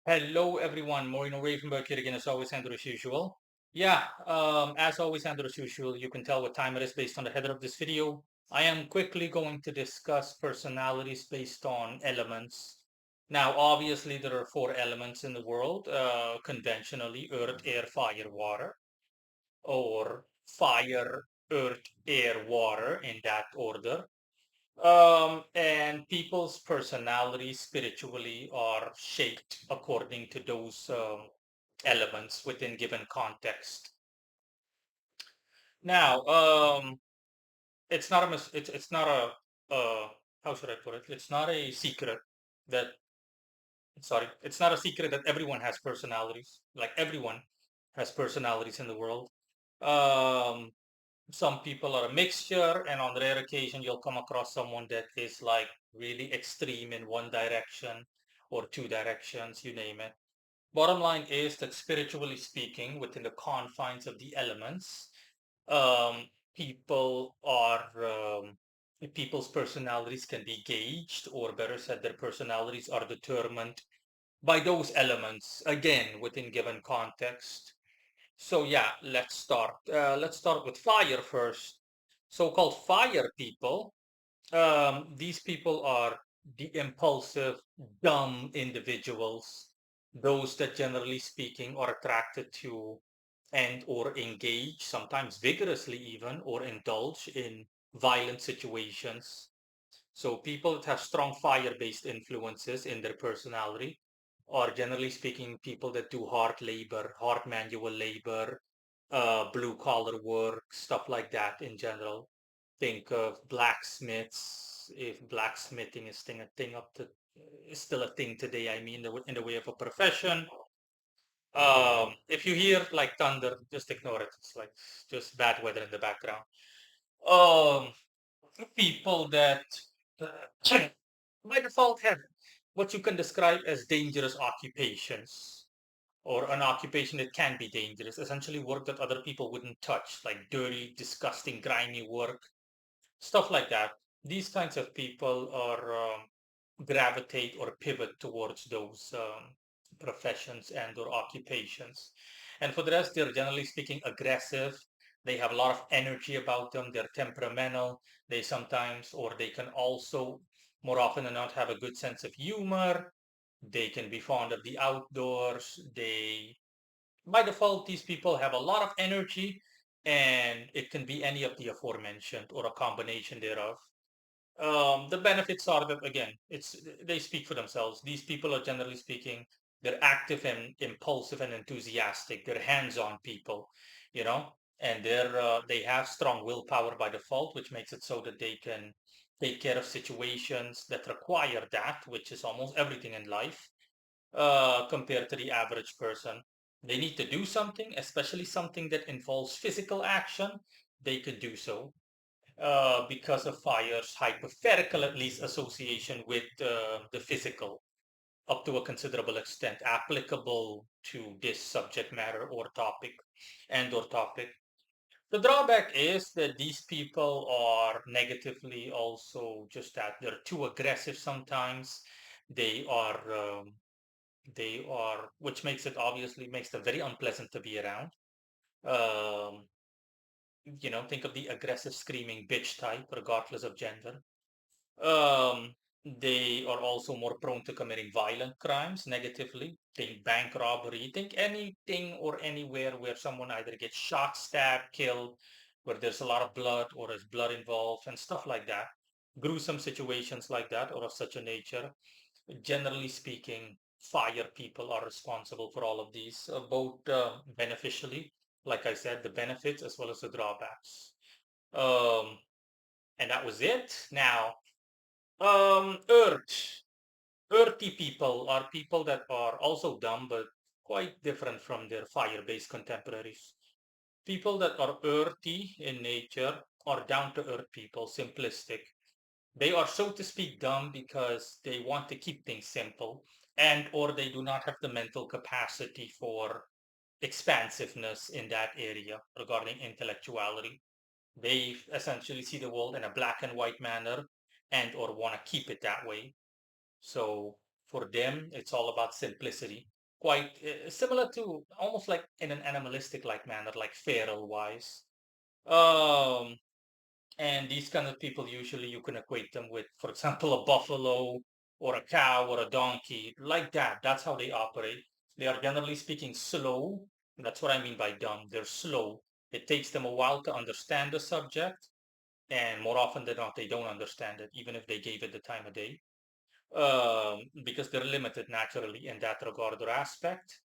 Hello, everyone. Maureen Ravenberg here again, as always, Andrew, as usual. Yeah, as always, Andrew, as usual, you can tell what time it is based on the header of this video. I am quickly going to discuss personalities based on elements. Now, obviously, there are four elements in the world, conventionally earth, air, fire, water, or fire, earth, air, water in that order. And people's personalities spiritually are shaped according to those elements within given context. Now, it's not a it's not a how should I put it? It's not a secret that it's not a secret that everyone has personalities. Like everyone has personalities in the world. Um, some people are a mixture, and on rare occasion, you'll come across someone that is like really extreme in one direction or two directions, you name it. Bottom line is that spiritually speaking, within the confines of the elements, um, people are people's personalities can be gauged, or better said, their personalities are determined by those elements, again, within given context. So yeah, let's start. Let's start with fire first. So-called fire people. These people are the impulsive, dumb individuals. Those that, generally speaking, are attracted to and or engage, sometimes vigorously even, or indulge in violent situations. So people that have strong fire-based influences in their personality are, generally speaking, people that do hard labor, hard manual labor, blue collar work, stuff like that in general. Think of blacksmiths, if blacksmithing is thing a thing up to is still a thing today. I mean, in the way of a profession. If you hear like thunder, just ignore it. It's like just bad weather in the background. Um, People that by default have what you can describe as dangerous occupations or an occupation that can be dangerous, essentially work that other people wouldn't touch, like dirty, disgusting, grimy work, stuff like that. These kinds of people are gravitate or pivot towards those professions and or occupations. And for the rest, they're, generally speaking, aggressive. They have a lot of energy about them. They're temperamental. They sometimes, or they can also, more often than not, have a good sense of humor. They can be fond of the outdoors. By default, these people have a lot of energy, and it can be any of the aforementioned or a combination thereof. The benefits are that, again, it's they speak for themselves. These people are, generally speaking, they're active and impulsive and enthusiastic. They're hands-on people, you know, and they have strong willpower by default, which makes it so that they can take care of situations that require that, which is almost everything in life, compared to the average person. They need to do something, especially something that involves physical action. They could do so because of fire's hypothetical, at least, association with the physical up to a considerable extent applicable to this subject matter or topic and or topic. The drawback is that these people are negatively also just that they're too aggressive sometimes. They are which makes it obviously makes them very unpleasant to be around. Um, think of the aggressive screaming bitch type, regardless of gender. Um, they are also more prone to committing violent crimes negatively. Think bank robbery. Think anything or anywhere where someone either gets shot, stabbed, killed, where there's a lot of blood or there's blood involved and stuff like that. Gruesome situations like that or of such a nature. Generally speaking, fire people are responsible for all of these, both beneficially, like I said, the benefits as well as the drawbacks. Um, and that was it. Now, Earth. Earthy people are people that are also dumb, but quite different from their fire-based contemporaries. People that are earthy in nature are down-to-earth people, simplistic. They are, so to speak, dumb because they want to keep things simple and or they do not have the mental capacity for expansiveness in that area regarding intellectuality. They essentially see the world in a black and white manner and or want to keep it that way. So For them, it's all about simplicity. Quite similar to almost like in an animalistic like manner, like feral wise. Um, and these kind of people usually you can equate them with, for example, a buffalo or a cow or a donkey, like that. That's how they operate. They are generally speaking slow. That's what I mean by dumb. They're slow. It takes them a while to understand the subject, and more often than not, they don't understand it, even if they gave it the time of day, because they're limited naturally in that regard or aspect.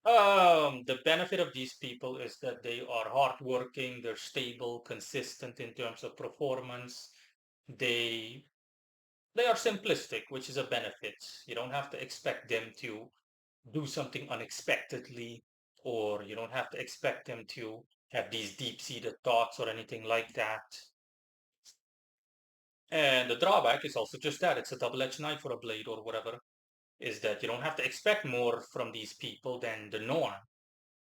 The benefit of these people is that they are hardworking, they're stable, consistent in terms of performance. They they are simplistic, which is a benefit. You don't have to expect them to do something unexpectedly, or you don't have to expect them to have these deep-seated thoughts or anything like that. And the drawback is also just that it's a double-edged knife or a blade or whatever, is that you don't have to expect more from these people than the norm.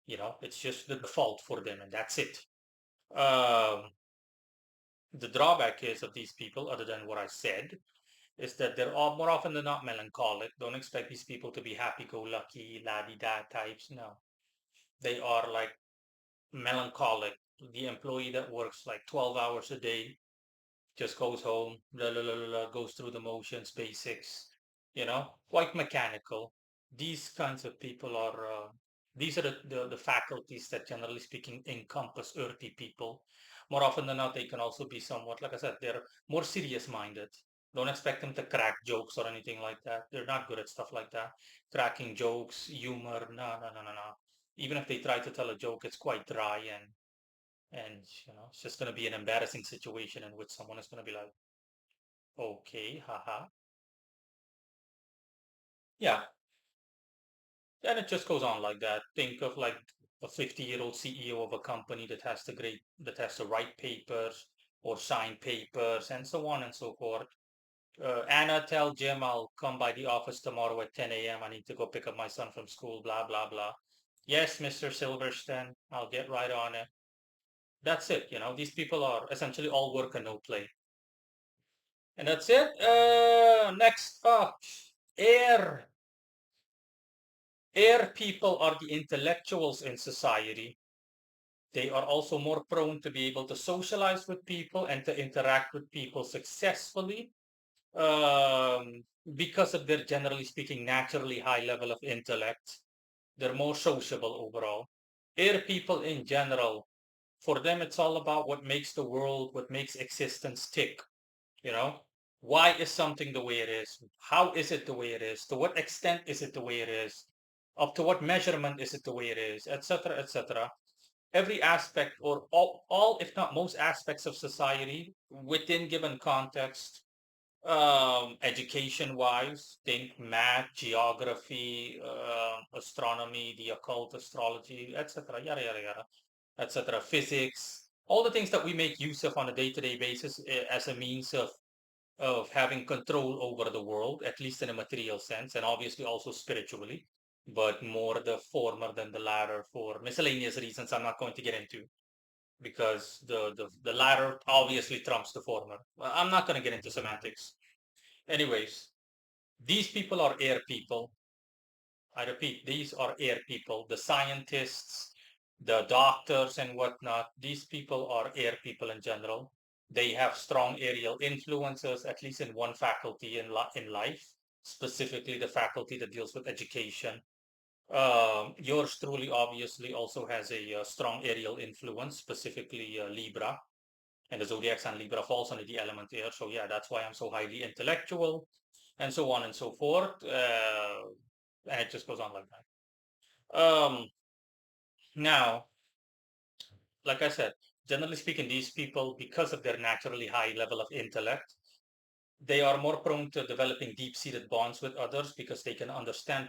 It's just the default for them, and that's it. Um, the drawback is of these people, other than what I said, is that they're all more often than not melancholic. Don't expect these people to be happy-go-lucky, la-di-da types. No, they are like melancholic. The employee that works like 12 hours a day just goes home, blah, blah, blah, blah, goes through the motions, basics, quite mechanical. These kinds of people are, these are the faculties that generally speaking encompass earthy people. More often than not, they can also be somewhat, like I said, they're more serious minded. Don't expect them to crack jokes or anything like that. They're not good at stuff like that. Cracking jokes, humor, no, no, no, no, no. Even if they try to tell a joke, it's quite dry, and it's just going to be an embarrassing situation in which someone is going to be like, okay, haha. Yeah. And it just goes on like that. Think of like a 50-year-old CEO of a company that has to write papers or sign papers and so on and so forth. Anna, tell Jim I'll come by the office tomorrow at 10 a.m. I need to go pick up my son from school, blah, blah, blah. Yes, Mr. Silverstein, I'll get right on it. That's it. These people are essentially all work and no play. And that's it. Next up, air. Air people are the intellectuals in society. They are also more prone to be able to socialize with people and to interact with people successfully, um, because of their, generally speaking, naturally high level of intellect. They're more sociable overall. Air people in general, for them, it's all about what makes the world, what makes existence tick. You know, why is something the way it is? How is it the way it is? To what extent is it the way it is? Up to what measurement is it the way it is? Etc. Etc. Every aspect, or all, if not most aspects of society within given context, education wise, think math, geography, astronomy, the occult, astrology, etc. Yada yada yada, etc. Physics, all the things that we make use of on a day-to-day basis, as a means of having control over the world, at least in a material sense, and obviously also spiritually, but more the former than the latter for miscellaneous reasons I'm not going to get into, because the latter obviously trumps the former. Well, I'm not going to get into semantics. Anyways, these people are air people. I repeat, these are air people. The scientists, the doctors, and whatnot, these people are air people in general. They have strong aerial influences, at least in one faculty in life, specifically the faculty that deals with education. Yours truly, obviously, also has a strong aerial influence, specifically Libra, and the zodiac sign Libra falls under the element air. So, yeah, that's why I'm so highly intellectual, and so on and so forth. And it just goes on like that. Now, like I said, generally speaking, these people, because of their naturally high level of intellect, they are more prone to developing deep-seated bonds with others because they can understand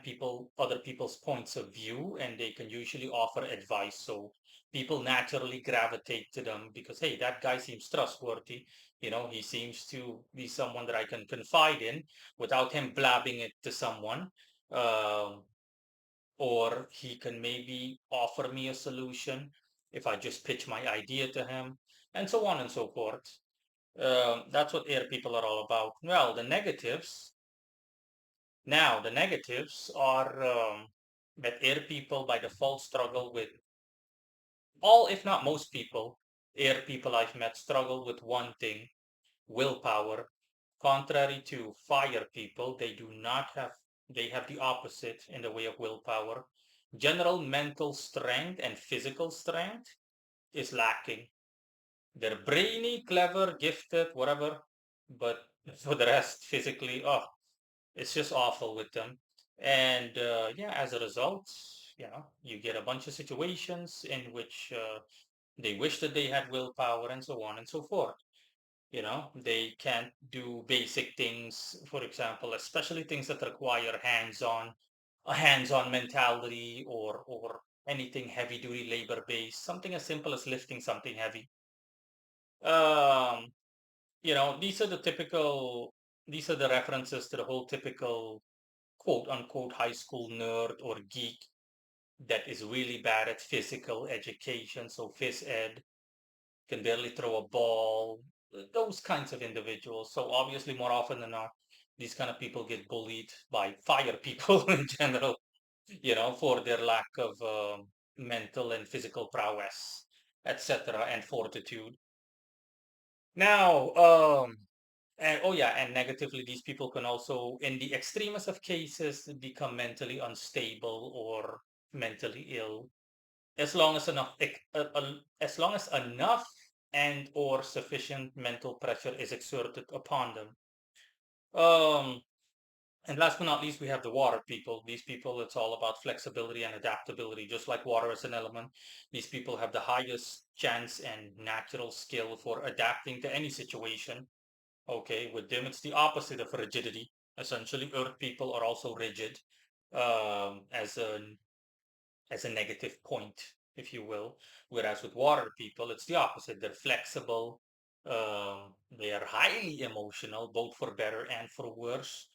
other people's points of view, and they can usually offer advice. So people naturally gravitate to them because, hey, that guy seems trustworthy. He seems to be someone that I can confide in without him blabbing it to someone. Um, or he can maybe offer me a solution if I just pitch my idea to him, and so on and so forth. That's what air people are all about. Well, the negatives. Now, the negatives are that air people by default struggle with all, if not most people, air people I've met struggle with one thing: willpower. Contrary to fire people, they have the opposite in the way of willpower. General mental strength and physical strength is lacking. They're brainy, clever, gifted, whatever, but for the rest, physically, oh, it's just awful with them. And yeah, as a result, you get a bunch of situations in which they wish that they had willpower and so on and so forth. They can't do basic things, for example, especially things that require a hands-on mentality, or anything heavy duty labor based, something as simple as lifting something heavy. Um, these are the references to the whole typical quote unquote high school nerd or geek that is really bad at physical education, so phys ed, can barely throw a ball, those kinds of individuals. So obviously, more often than not, these kind of people get bullied by fire people in general, for their lack of mental and physical prowess, etc., and fortitude. Now, and oh yeah, and negatively, these people can also, in the extremest of cases, become mentally unstable or mentally ill, as long as enough and or sufficient mental pressure is exerted upon them. Um, and last but not least, we have the water people. These people, it's all about flexibility and adaptability. Just like water as an element, these people have the highest chance and natural skill for adapting to any situation. Okay, with them, it's the opposite of rigidity. Essentially, earth people are also rigid, as a negative point, if you will. Whereas with water people, it's the opposite. They're flexible. They are highly emotional, both for better and for worse.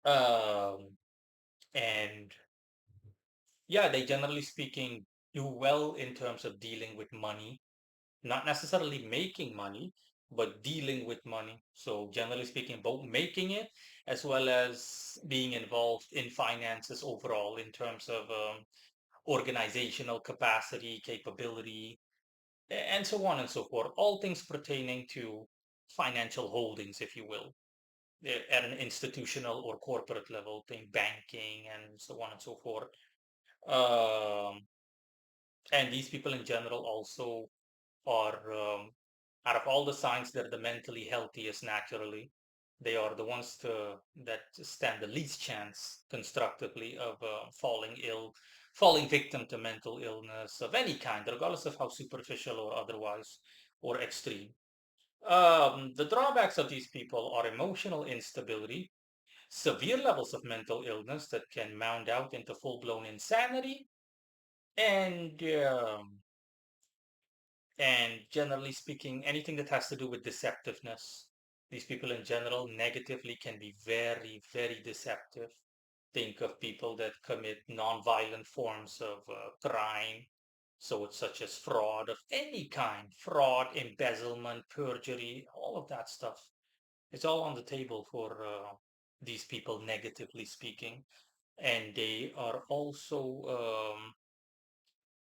Um, and yeah, they generally speaking do well in terms of dealing with money, not necessarily making money, but dealing with money. So generally speaking, both making it as well as being involved in finances overall in terms of organizational capacity, capability, and so on and so forth. All things pertaining to financial holdings, if you will, at an institutional or corporate level, think banking and so on and so forth. Um, and these people in general also are, out of all the signs, they're the mentally healthiest naturally. They are the ones that stand the least chance constructively of falling ill, falling victim to mental illness of any kind, regardless of how superficial or otherwise or extreme. The drawbacks of these people are emotional instability, severe levels of mental illness that can mount out into full blown insanity, and generally speaking, anything that has to do with deceptiveness. These people in general negatively can be very, very deceptive. Think of people that commit non-violent forms of crime. So it's such as fraud of any kind, fraud, embezzlement, perjury, all of that stuff. It's all on the table for these people, negatively speaking. And they are also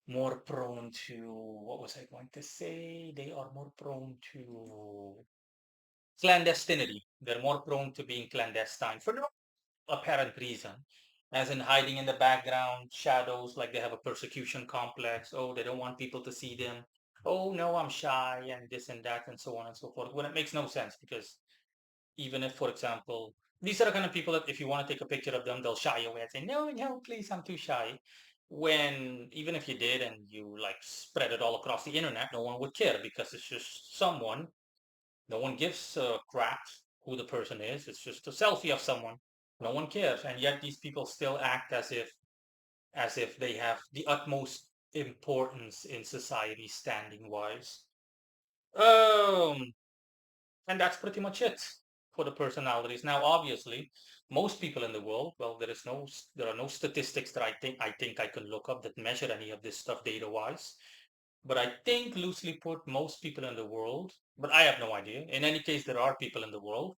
more prone to, what was I going to say? They are more prone to clandestinity. They're more prone to being clandestine for no apparent reason, as in hiding in the background, shadows, like they have a persecution complex. Oh, they don't want people to see them. Oh, no, I'm shy, and this and that, and so on and so forth. When it makes no sense, because even if, for example, these are the kind of people that if you want to take a picture of them, they'll shy away and say, no, no, please, I'm too shy. When even if you did and you like spread it all across the internet, no one would care because it's just someone. No one gives a crap who the person is. It's just a selfie of someone. No one cares. And yet these people still act as if they have the utmost importance in society standing wise. Um, and that's pretty much it for the personalities. Now, obviously, most people in the world, well, there are no statistics that I think I can look up that measure any of this stuff data wise. But I think, loosely put, most people in the world, but I have no idea. In any case, there are people in the world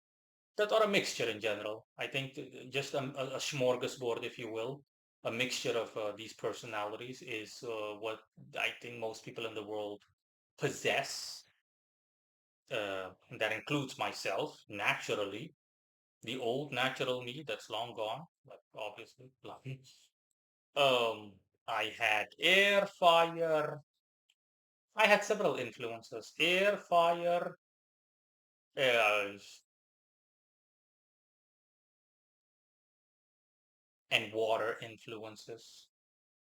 that or a mixture in general. I think just a smorgasbord, if you will, a mixture of these personalities is what I think most people in the world possess. That includes myself, naturally, the old natural me that's long gone, like obviously. um, I had air, fire. I had several influences: air, fire, uh, and water influences,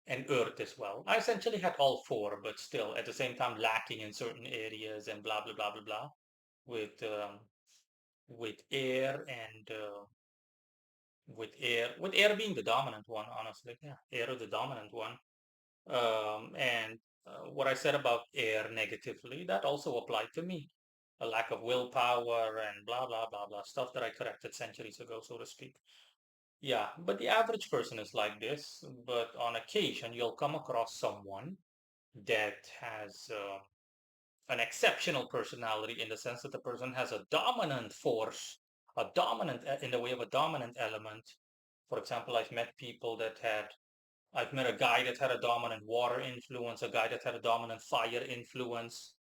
and earth as well. I essentially had all four, but still at the same time lacking in certain areas and blah blah blah blah blah. With with air and with air being the dominant one, honestly, yeah, air is the dominant one. And what I said about air negatively, that also applied to me. A lack of willpower and blah blah blah blah stuff that I corrected centuries ago, so to speak. Yeah, but the average person is like this. But on occasion, you'll come across someone that has an exceptional personality in the sense that the person has a dominant force, a dominant in the way of a dominant element. For example, I've met a guy that had a dominant water influence, a guy that had a dominant fire influence.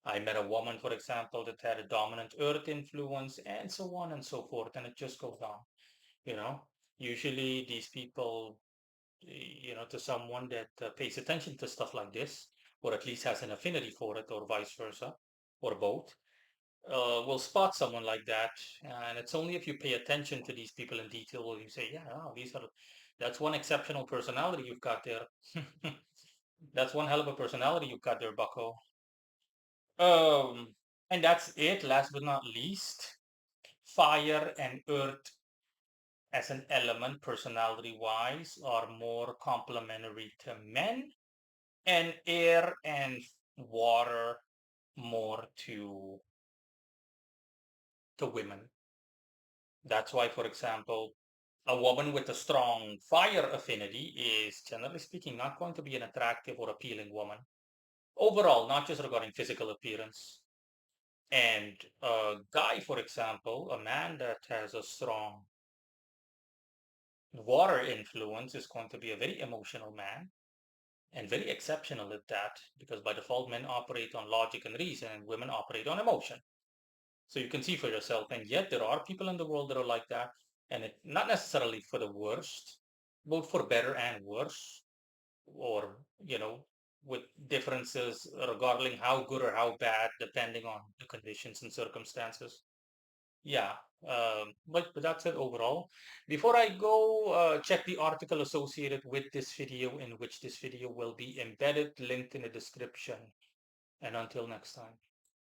I met a woman, for example, that had a dominant earth influence, and so on and so forth. And it just goes on, you know. Usually, these people, to someone that pays attention to stuff like this, or at least has an affinity for it, or vice versa, or both, will spot someone like that. And it's only if you pay attention to these people in detail will you say, yeah, oh, that's one exceptional personality you've got there. That's one hell of a personality you've got there, Bucko. Um, and that's it. Last but not least, fire and earth as an element, personality wise, are more complementary to men, and air and water more to women. That's why, for example, a woman with a strong fire affinity is, generally speaking, not going to be an attractive or appealing woman. Overall, not just regarding physical appearance. And a guy, for example, a man that has a strong water influence is going to be a very emotional man and very exceptional at that because by default, men operate on logic and reason and women operate on emotion. So you can see for yourself. And yet there are people in the world that are like that. And it not necessarily for the worst, both for better and worse, or, with differences regarding how good or how bad, depending on the conditions and circumstances. Yeah. But that's it overall. Before I go, check the article associated with this video, in which this video will be embedded, linked in the description. And until next time.